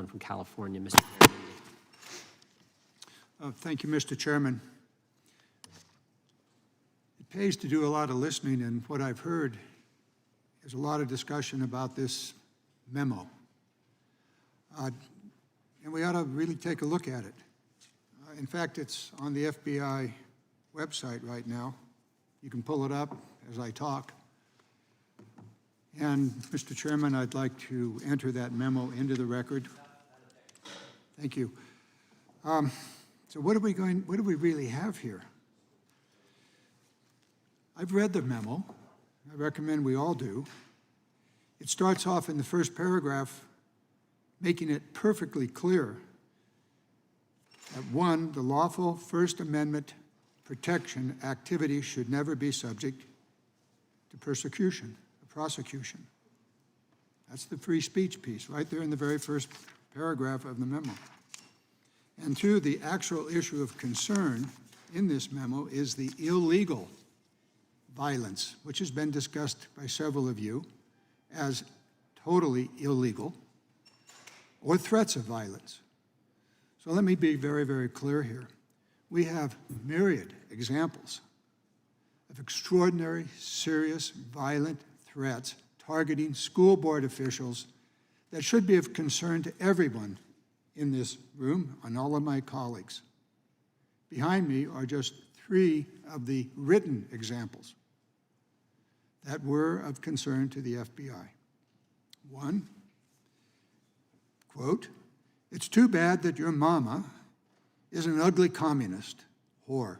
gentleman from California, Mr. Garamendi. Thank you, Mr. Chairman. It pays to do a lot of listening, and what I've heard is a lot of discussion about this memo. And we ought to really take a look at it. In fact, it's on the FBI website right now. You can pull it up as I talk. And, Mr. Chairman, I'd like to enter that memo into the record. Thank you. So what do we really have here? I've read the memo. I recommend we all do. It starts off in the first paragraph making it perfectly clear that, one, the lawful First Amendment protection activity should never be subject to persecution, or prosecution. That's the free speech piece right there in the very first paragraph of the memo. And two, the actual issue of concern in this memo is the illegal violence, which has been discussed by several of you as totally illegal, or threats of violence. So let me be very, very clear here. We have myriad examples of extraordinary, serious, violent threats targeting school board officials that should be of concern to everyone in this room and all of my colleagues. Behind me are just 3 of the written examples that were of concern to the FBI. One, quote, "It's too bad that your mama is an ugly communist whore.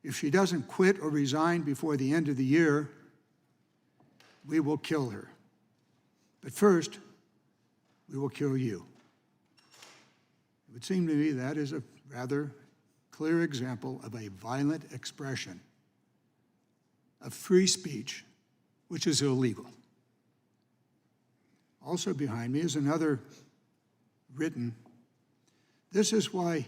If she doesn't quit or resign before the end of the year, we will kill her. But first, we will kill you." It would seem to me that is a rather clear example of a violent expression of free speech, which is illegal. Also behind me is another written, this is why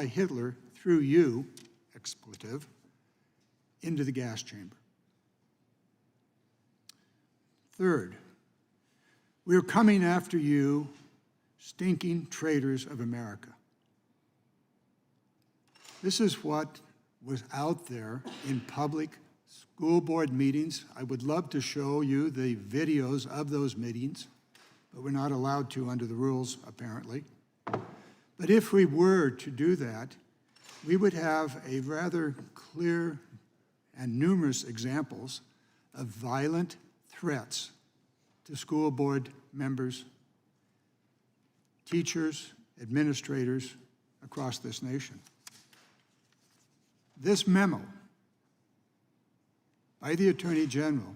Hitler threw you, expletive, into the gas chamber. Third, we are coming after you, stinking traitors of America. This is what was out there in public school board meetings. I would love to show you the videos of those meetings, but we're not allowed to under the rules, apparently. But if we were to do that, we would have a rather clear and numerous examples of violent threats to school board members, teachers, administrators across this nation. This memo by the Attorney General,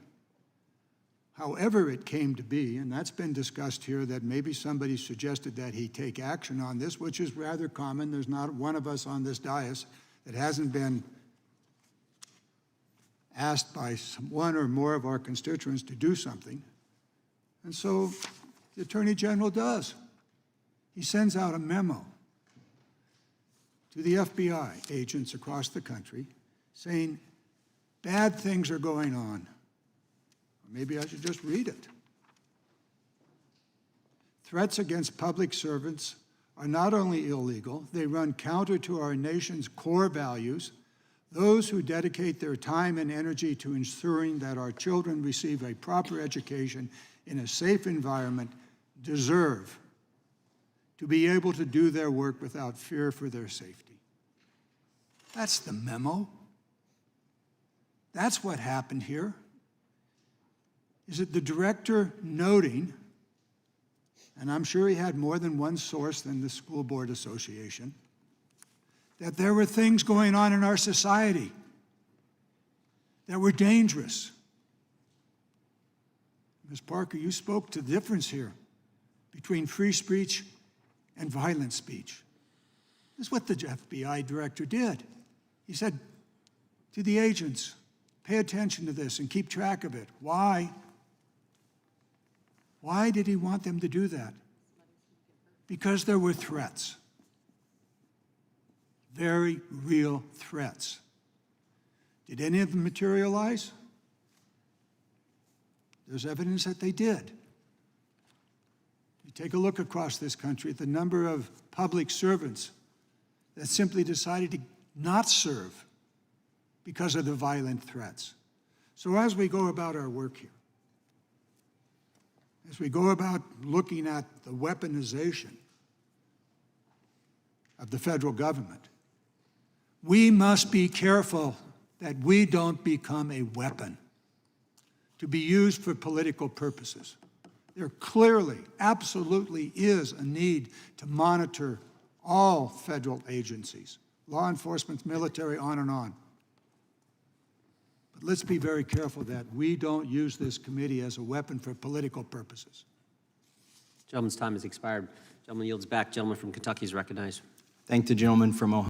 however it came to be, and that's been discussed here, that maybe somebody suggested that he take action on this, which is rather common. There's not one of us on this dais that hasn't been asked by one or more of our constituents to do something. And so the Attorney General does. He sends out a memo to the FBI agents across the country saying, bad things are going on. Or maybe I should just read it. Threats against public servants are not only illegal, they run counter to our nation's core values. Those who dedicate their time and energy to ensuring that our children receive a proper education in a safe environment deserve to be able to do their work without fear for their safety. That's the memo. That's what happened here. Is it the director noting, and I'm sure he had more than one source than the School Board Association, that there were things going on in our society that were dangerous. Ms. Parker, you spoke to the difference here between free speech and violent speech. This is what the FBI director did. He said to the agents, pay attention to this and keep track of it. Why? Why did he want them to do that? Because there were threats. Very real threats. Did any of them materialize? There's evidence that they did. You take a look across this country at the number of public servants that simply decided to not serve because of the violent threats. So as we go about our work here, as we go about looking at the weaponization of the federal government, we must be careful that we don't become a weapon to be used for political purposes. There clearly, absolutely is a need to monitor all federal agencies, law enforcement, military, on and on. But let's be very careful that we don't use this committee as a weapon for political purposes. Gentleman's time has expired. Gentleman yields back. Gentleman from Kentucky is recognized. Thank the gentleman from Ohio.